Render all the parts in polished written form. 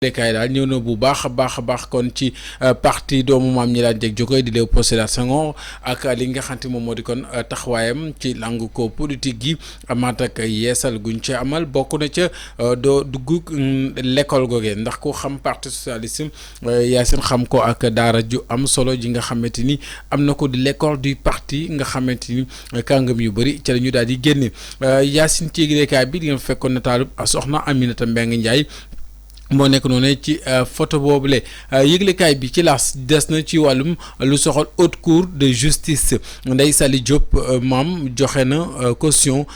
léegi daal ñëw na bu baax a baax kon ci parti doomu maam ñi daan jeg jóge di Léopold Sédar Senghor ak li nga xam te moom moo di kon taxawaayam ci langu ko politique gi amaat ak yeesal guñ ci amal bokk na ca doo dugg l'école googee ndax ko xam parti socialiste Yacine xam ko ak daara ju am solo ji nga xamante ni am na ko di l'école du parti nga xamante ni kàngam yu bëri ca la ñu daal di génne Yacine ci yéglekaay bi di nga fekkoon nataalu soxna Aminata Mbengue Ndiaye moo nekk noonu ci photo boobule yëglekaay bi ci laas des na ci wàllum lu soxal haute cour de justice Ndeye Saly Diop maam joxe na caution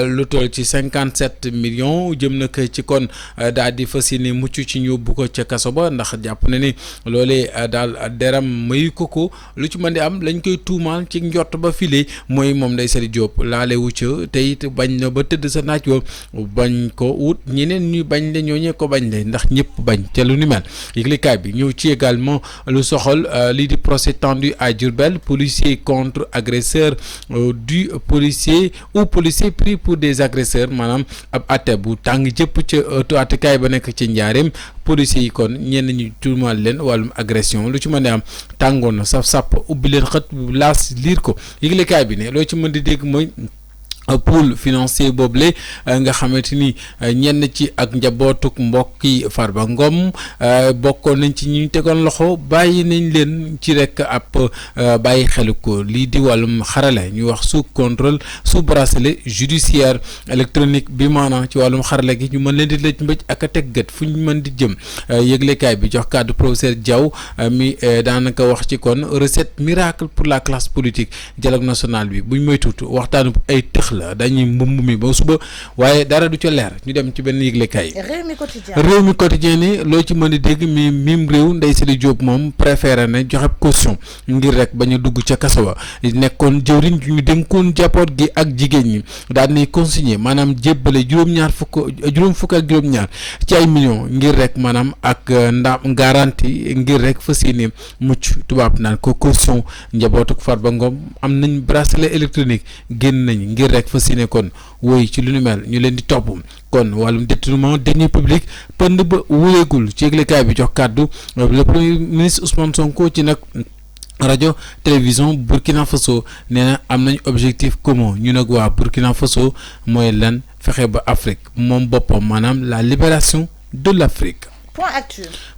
lu toll ci 57 millions jëm na ko ci kon daal di fas yéene mucc ci ñu yóbbu ko ca kaso ba ndax jàpp na ni loolee daal deram mayu ko lu ci mën di am lañ koy tuumaal ci njort ba file mooy moom Ndeye Saly Diop laale wu ca te it bañ na ba tëdd sa naaj wa bañ ko wut ñeneen ñuy bañ le ñooñee ko bañ le ndax ñëpp bañ ca lu ni mel yëglekaay bi ñëw ci également lu soxal lii di procès tendu à Diourbel policier contre agresseur du policier ou policier pris pour des agresseurs maanaam ab atte bu tàng jëpp ca ëttu attekaay ba nekk ci njaareem policiers yi kon ñenn ñi tuumaal leen wàllum agression lu ci mën di am tàngoon na saf sàpp ubbi leen xët laas liir ko yëglekaay bi ne loo ci mën di dégg mooy pool financier boobule nga xamante ni ñenn ci ak njabootuk mbokki Farba Ngom bokkoon nañ ci ñu tegoon loxo bàyyi nañ leen ci rek ab bàyyi xelu ko lii di wàllum xarale ñu wax sous contrôle sous bracelet judiciaire électronique bi maanaam ci wàllum xarale gi ñu mën leen di lëj mbëj ak a teg gët fu ñu mën di jëm yëglekaay bi jox kàddu professeur Diaw mi daanaka wax ci kon recette miracle pour la classe politique dialogue national bi buñ moytuut waxtaanu ay tëx dañuy mbumb mi ba suba waaye dara du ca leer ñu dem ci benn yëglekaay réew mi quotidien ni loo ci mën di dégg mim réew Ndeye Saly Diop moom préféré na joxe caution ngir rek bañ a dugg ca kaso ba nekkoon jëwriñ ñu dénkoon jàppoot gi ak jigéen ñi daal di consigné maanaam jébbale juróom fukk ak juróom-ñaar ci ay millions ngir rek maanaam ak ndaam garantie ngir rek fas yéene mucc tubaab naan ko caution njabootuk Farba Ngom am nañ bracelet électronique génn nañ ngir rek fas yéene kon woy ci lu nu mel ñu leen di topp kon wàllum détournement deniers publics pënd ba wuyeegul ci yëglekaay bi jox kàddu le premier ministre Ousmane Sonko ci nag rajo télévision Burkina Faso nee na am nañ objectif commun ñu nag waa Burkina Faso mooy lan fexe ba Afrique moom boppam maanaam la libération de l'Afrique.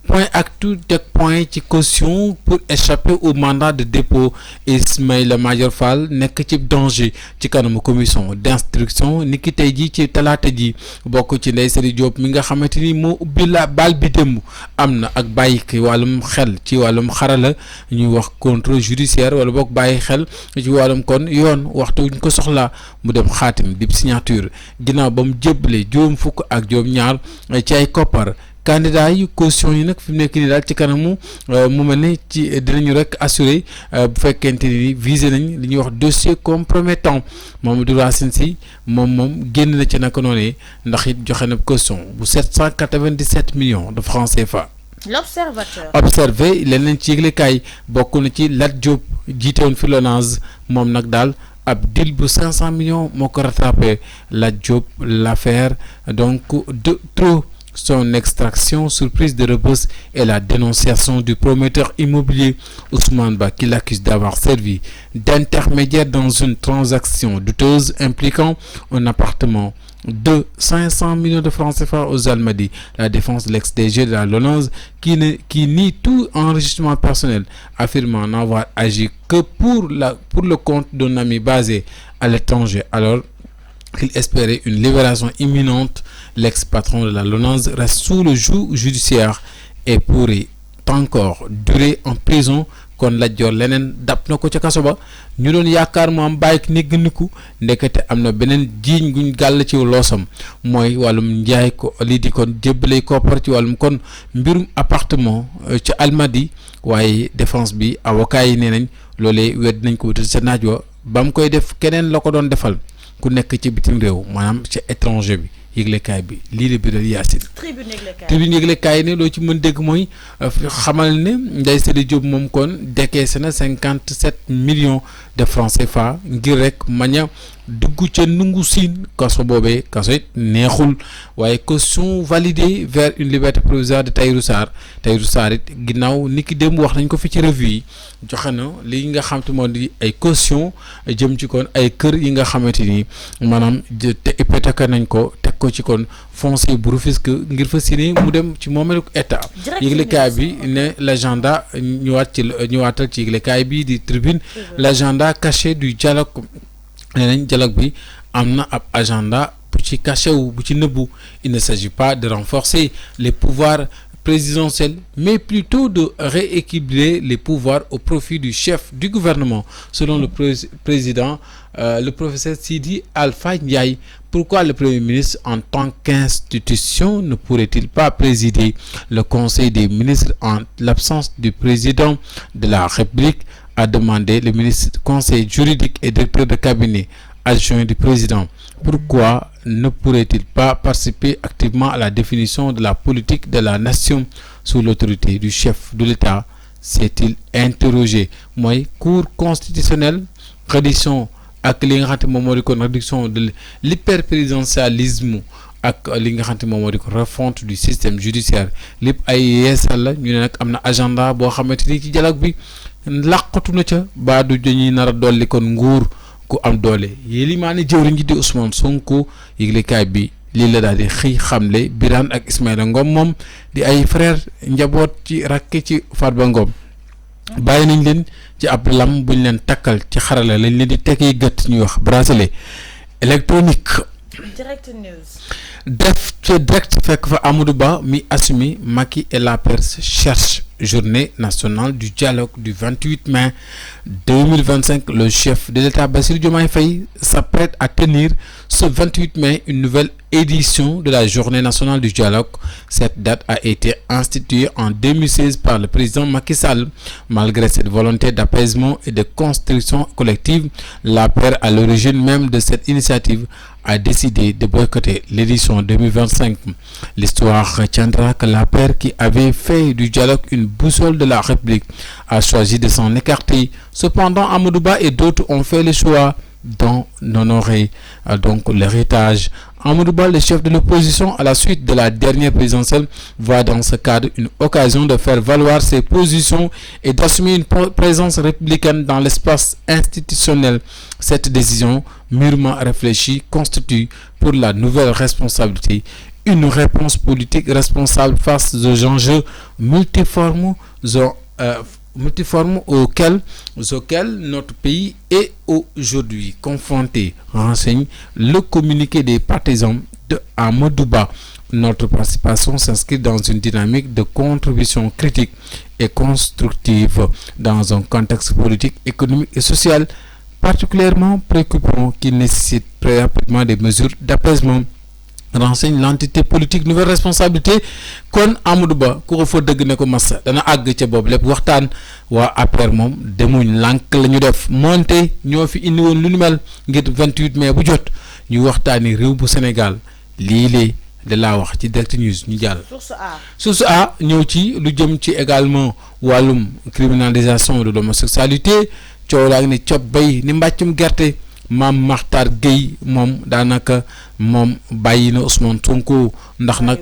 Point actu teg point ci caution pour échapper au mandat de dépôt Ismaïla Madior Fall nekk ci danger ci kanamu commission d'instruction ni ki tey jii ci talaata ji bokk ci Ndeye Saly Diop mi nga xamante ni moo ubbi la baal bi démb am na ak bàyyi ki wàllum xel ci wàllum xarala ñuy wax contrôle judiciaire wala boog bàyyi xel ci wàllum kon yoon waxtu ñu ko soxlaa mu dem xaatim di signature ginnaaw ba mu jébbale juróom fukk ak juróom-ñaar ci ay koppar. candidat yi caution yi nag fi mu nekk nii daal ci kanamu mu mel ne ci dinañu rek assurer bu fekkente ni visé nañ li ñuy wax dossier compromettant Mamadou Racine Sy moom génn na ci naka noonu ndax it joxe na caution bu 797 millions de francs CFA. L'observateur observé leneen ci yëglekaay bokk na ci Lat Diop jiite woon fi Lonase moom nag daal ab deal bu 500 millions moo ko rattrapé Lat Diop l'affaire donc de trop. Son extraction surprise de Rebeuss et la dénonciation du promoteur immobilier Ousmane Ba qui l'accuse d'avoir servi d'intermédiaire dans une transaction douteuse impliquant un appartement de 500 millions de francs CFA aux Almadies. La défense de l'ex-DG de la Lonase qui nie tout enregistrement personnel, affirmant n'avoir agi que pour le compte d'un ami basé à l'étranger alors qu'il espérait une libération imminente. L'ex-patron de la Lonase reste sous le joug judiciaire et pourrait encore durer en prison kon la jor leneen dab na ko ca kaso ba ñu doon yaakaar mu am bàyyi néggandiku ndekete am na beneen jiiñ guñ gàll ci loosam mooy wàllum njaay ko lii di kon jébbalay koppar ci wàllum kon mbirum appartement ci Almadi waaye défense bi avocat yi nee nañ loolee wedd nañ ko wutal sa naaj wa ba mu koy def keneen la ko doon defal ku nekk ci bitim réew maanaam ci étranger bi yëglekaay bi lii la biral Yacine. Tribune yëglekaay ne loo ci mën dégg mooy xamal ne Ndeye Saly Diop moom kon décaissé na 57 millions de francs CFA ngir rek maña dugg ca nungu siin kaso boobee kaso it neexul waaye caution validée vers une liberté provisoire de Tahirou Sarr it ginnaaw ni ki démb wax nañ ko fi ci revue yi joxe na li nga xam te moo di ay caution jëm ci kon ay kër yi nga xamante ni maanaam te hypothèque nañ ko teg ko ci kon foncier bu Rufisque ngir fa sini mu dem ci moomeelu état. yëglekaay bi ne l'agenda ñëwaatal ci yëglekaay bi di Tribune l'agenda caché du dialogue. nee nañ dialogue bi am na ab agenda bu ci caché wu bu ci nëbbu il ne s'agit pas de renforcer les pouvoirs présidentiels mais plutôt de rééquilibrer les pouvoirs au profit du chef du gouvernement selon le président le professeur Sidi Alpha Ndiaye. Pourquoi le Premier ministre en tant qu'institution ne pourrait-il pas présider le Conseil des ministres en l'absence du président de la République, a demandé le ministre conseiller juridique et directeur de cabinet adjoint du président. Pourquoi ne pourrait-il pas participer activement à la définition de la politique de la nation sous l'autorité du chef de l'État, s'est-il interrogé. Mooy Cour constitutionnelle reddition ak li nga xam te moom moo di kon réduction de l'hyperprésidentialisme ak li nga xam te moom moo di ko refonte du système judiciaire lépp ay yeesal la ñu ne nag am na agenda boo xamante ni ci dialogue bi làqatu na ca ba du dañuy nar a dolli kon nguur ku am doole yéeli maa ne jëwriñ ji di Ousmane Sonko yëglekaay bi lii la daal di xëy xamle Birane ak Ismaïla Ngom moom di ay frère njaboot ci rakk ci Farba Ngom bàyyi nañ leen ci ab lam buñ leen takkal ci xarala lañ leen di tekki gët ñuy wax bracelet électronique. Direct News. def ci direct fekk fa Amadou Ba mi assumé Macky et l'APR cherche journée nationale du dialogue du 28 mai 2025. Le chef de l'État Bassirou Diomaye Faye s'apprête à tenir ce 28 mai une nouvelle édition de la journée nationale du dialogue. Cette date a été instituée en 2016 par le président Macky Sall. Malgré cette volonté d'apaisement et de construction collective, l'APR à l'origine même de cette initiative a décidé de boycotter l'édition 2025. L'histoire retiendra que l'APR, qui avait fait du dialogue une boussole de la République, a choisi de s'en écarter. Cependant, Amadou Ba et d'autres ont fait le choix d'en honorer donc l'héritage. Amadou Ba, le chef de l'opposition à la suite de la dernière présidentielle, voit dans ce cadre une occasion de faire valoir ses positions et d'assumer une présence républicaine dans l'espace institutionnel. Cette décision mûrement réfléchie constitue pour la nouvelle responsabilité une réponse politique responsable face aux enjeux multiformes auxquels notre pays est aujourd'hui confronté, renseigne le communiqué des partisans de Amadou Ba. Notre participation s'inscrit dans une dynamique de contribution critique et constructive dans un contexte politique, économique et social particulièrement préoccupant qui nécessite très rapidement des mesures d'apaisement. Renseigne l'entité politique nouvelle responsabilité kon Amadou Ba ku ko fa dëgg ne ko massa dana àgg ca boobu lépp waxtaan waa APR moom demuñ lànk la ñu def moonte ñoo fi indi woon lu nu mel ngir 28 mai bu jot ñu waxtaani réew bu Sénégal lii de laa wax ci Direct News ñu jàll. Source A ñëw ci lu jëm ci également wàllum criminalisation de l'homosexualité coow laa ngi ne cob bay ni mbàccum gerte. Maam Makhtar Gueye moom daanaka moom bàyyi na Ousmane Sonko ndax nag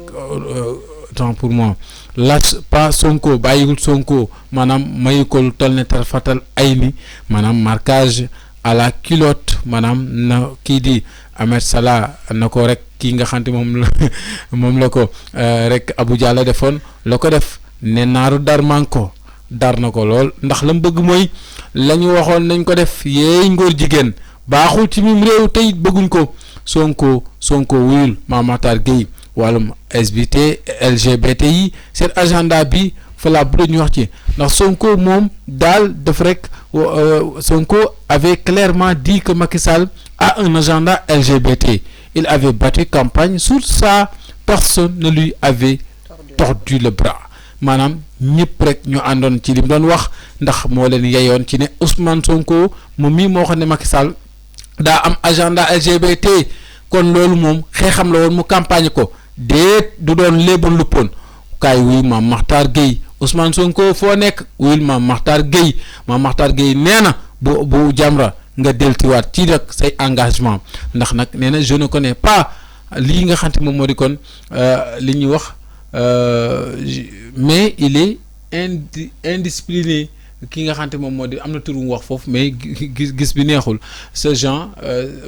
tant pour moi laaj pas Sonko bàyyiwul Sonko maanaam mayu ko toll ne tarfatal ay ni maanaam marquage à la culotte maanaam na kii di Ahmed Salah na ko rek kii nga xamante moom la ko rek Abou Diallo defoon la ko def ne naaru dar manko dar na ko lool ndax la mu bëgg mooy la ñu waxoon nañ ko def yeey ngóor jigéen baaxul ci mim réew tey bëgguñ ko Sonko wuyul Mame Makhtar Gueye wàllum LGBT yi seen agenda bi fa la bu ñu wax ci ndax Sonko moom daal def rek Sonko avait clairement dit que Macky Sall a un agenda LGBT. Il avait battu campagne sur ça, personne ne lui avait tordu le bras. maanaam ñëpp rek ñu àndoon ci li mu doon wax ndax moo leen yeyoon ci ne Ousmane Sonko moom mii moo xam ne Macky Sall daa am agenda LGBT kon loolu moom xeexam la woon mu campagne ko déet du doon léeboon luppoon kaay wuy Mame Makhtar Gueye Ousmane Sonko foo nekk wuyul Mame Makhtar Gueye nee na bu Jamra nga deltiwaat ci nag say engagement ndax nag nee na je ne connais pas lii nga xam te moom moo di kon li ñuy wax mais il est indiscipliné ki nga xam te moom moo di am na tur mu wax foofu mais gis bi neexul ce genre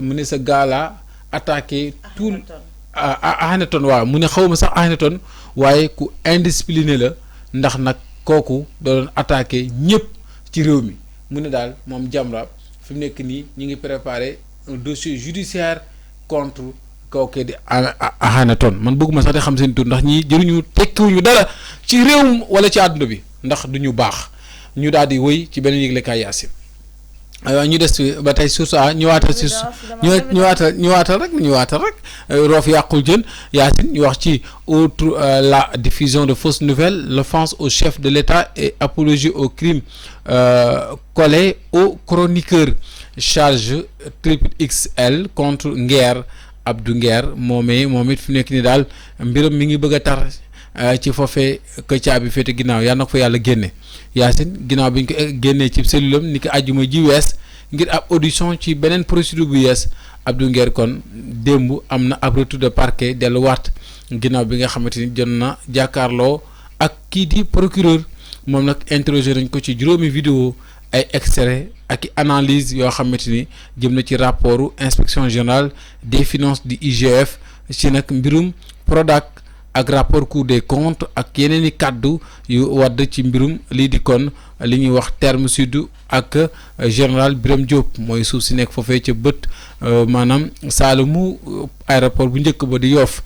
mu ne sa gars-là attaqué tout Akhenaton waaw mu ne xaw ma sax Akhenaton waaye ku indiscipliné la ndax nag kooku da doon attaqué ñëpp ci réew mi mu ne daal moom Jamra fi mu nekk nii ñu ngi préparé un dossier judiciaire contre kooku di Akhenaton man bëgguma sax di xam seen tur ndax ñii jëruñu tekkiwuñu dara ci réewum wala ci àdduna bi ndax du ñu baax ñu daal di wëy ci beneen yëglekaay Yacine aywa ñu des ba tey source a ñëwaatal si ñëwaatal rek roof yàqul jën Yacine ñu wax ci outre la diffusion de fausses nouvelles l'offense au chef de l'État et apologie au crime collé au chroniqueur charge triple XL contre Nguer Abdou Nguer moom it fi nekk ni daal mbiram mi ngi bëgg a tar ci foofee que caabi féete ginnaaw yal na ko fa yàlla génne Yacine ginnaaw bi ñu ko génnee ci cellule am ni ko àjjuma ji wees ngir ab audition ci beneen procédure bu yees Abdou Nguer kon démb am na ab retour de parquet delluwaat ginnaaw bi nga xamante ni jot na jàkkaarloo ak kii di procureur moom nag interroger nañ ko ci juróomi vidéo ay extrait ak analyse yoo xamante ni jëm na ci rapportu inspection générale des finances du IGF ci nag mbirum Prodac ak rapport Cour des comptes ak yeneen i kàddu yu wadd ci mbirum lii di kon li ñuy wax terme sud ak général Birame Diop mooy suuf si nekk foofee ca bët maanaam Saloum aéroport bu njëkk ba di Yoff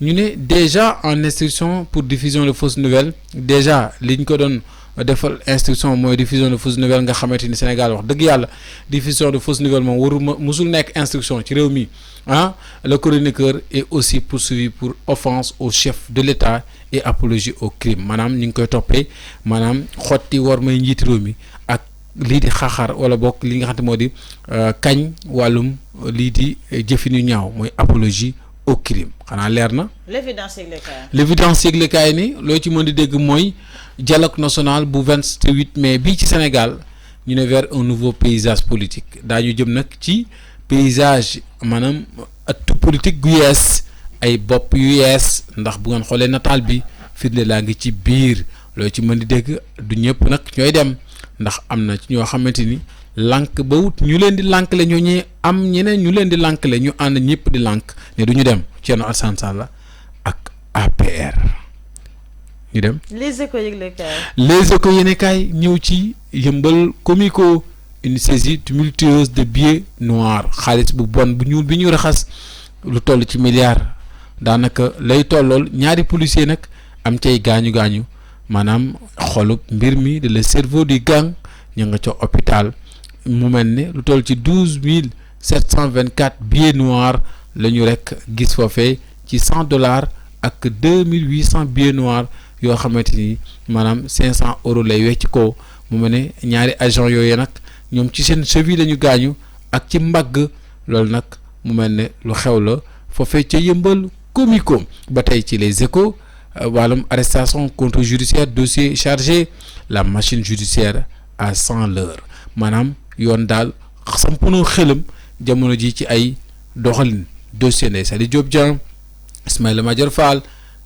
ñu ne déjà en instruction pour diffusion de fausses nouvelles déjà liñ ko doon defal instruction mooy diffusion de fausses nouvelles nga xamante ni Sénégal wax dëgg yàlla diffusion de fausses nouvelles moom waruma musul nekk instruction ci réew mi le chroniqueur est aussi poursuivi pour offense au chef de l'État et apologie au crime maanaam ñu ngi koy toppee maanaam xotti war may njiiti réew mi ak lii di xaxar wala bokk li nga xam te moo di kañ wàllum lii di jëfin yu ñaaw mooy apologie au crime xanaa leer na. l'évidence yëglekaay ni loo ci mën di dégg mooy dialogue national bu 28 mai bii ci Sénégal ñu ne vers un nouveau paysage politique daañu jëm nag ci paysage maanaam atu politique gu yees ay bopp yu yees ndax bu ngeen xoolee nataal bi firnde laa ngi ci biir loo ci mën di dégg du ñëpp nag ñooy dem ndax am na ci ñoo xamante ni lànk ba wut ñu leen di lànkle ñoo ñee am ñeneen ñu leen di lànkle ñu ànd ñëpp di lànk ne du ñu dem Thierno Alassane Sall ak APR ñu dem. Les Échos yëglekaay. Les Échos yéenekaay ñëw ci yëmbal comico une saisie tumultueuse de billets noirs xaalis bu bon bu ñuul bi ñu raxas lu toll ci milliard daanaka lay tollool ñaari policier nag am cay gaañu maanaam xolub mbir mi de le cerveau du gang ñu nga ca hôpital mu mel ne lu toll ci 12 724 billets noirs la ñu rek gis foofee ci $100 ak 2800 billets noirs yoo xamante ni maanaam 500 euros lay wecc ko mu mel ne ñaari agent yooyu nag ñoom ci seen cheville la ñu gaañu ak ci mbagg loolu nag mu mel ne lu xew la foofee ca yëmbal comico ba tey ci les Échos wàllum arrestation contre judiciaire dossier chargé la machine judiciaire à 100 l'heure maanaam yoon daal sampunoo xelam jamono ji ci ay doxalin dossier Ndeye Saly Diop Dieng Ismaïla Madior Fall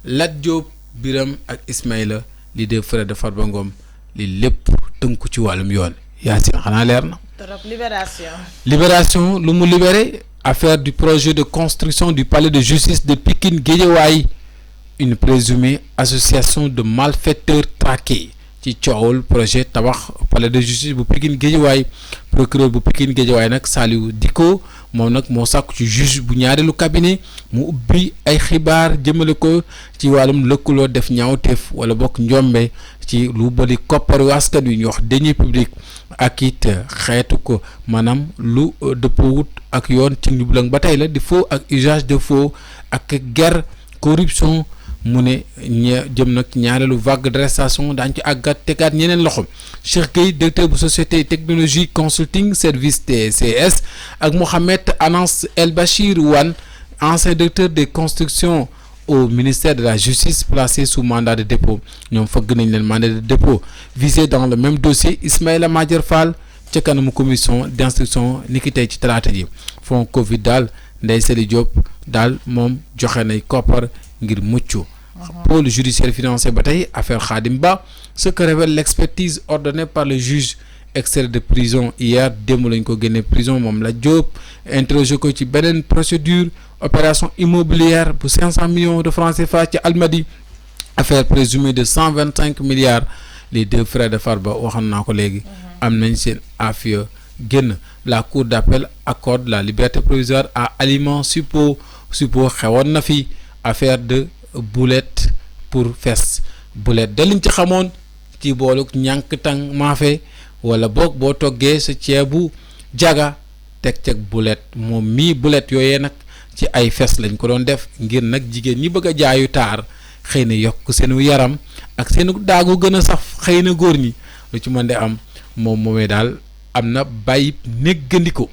Lat Diop Biram ak Ismaïla li de frère de Farba Ngom li lépp tënku ci wàllum yoon Yacine xanaa leer na. Libération lu mu libéré affaire du projet de construction du palais de justice de Pikine Guédiawaye une présumée association de malfaiteurs traqués ci coowul projet tabax palais de justice bu Pikine Guédiawaye procureur bu Pikine Guédiawaye nag Saliou Dicko moom nag moo sàkku ci juge bu ñaareelu cabinet mu ubbi ay xibaar jëmale ko ci wàllum lëkkaloo def ñaawteef wala bokk njombe ci lu bari kopparu askan wi ñu wax deniers publics ak it xeetu ko maanaam lu dëppoowut ak yoon ci njublang ba tey la di faux ak usage de faux ak guerre corruption mu ne jëm nag ñaareelu vague d'arrestation daañu ci àggat tegaat ñeneen loxo Cheikh Gueye directeur bu société technologie consulting service TCS ak Mohamed Anas El Bachir Wane ancien directeur des constructions au ministère de la justice placé sous mandat de dépôt ñoom fëgg nañ leen mandat de dépôt visé dans le même dossier Ismaïla Madior Fall ca kanamu commission d'instruction ni ki tey ci talaata ji fonds Covid daal Ndeye Saly Diop daal moom joxe nay koppar ngir mucc. Pôle judiciaire financier ba tey affaire Khadim Ba ce que révèle l'expertise ordonnée par le juge extrait de prison hier démb lañ ko génne prison moom la Diop interrogé ko ci beneen procédure opération immobilière bu 500 millions de francs CFA ci Almadies affaire présumée de 125 milliards les deux frères de Farba waxoon naa ko léegi am nañ seen affaire génn. La cour d'appel accorde la liberté provisoire à Aliment Suppo xewoon na fi affaire de boulette pour fes boulette da liñ ci xamoon ci booluk ñànk tàng maafe wala boog boo toggee sa ceebu jaga teg boulette moom mii boulette yooyee nag ci ay fes lañ ko doon def ngir nag jigéen ñi bëgg a jaayu taar xëy na yokk seenu yaram ak seenu daagu gën a saf xëy na góor ñi lu ci mën de am moom moomee daal am na bàyyi néggandiko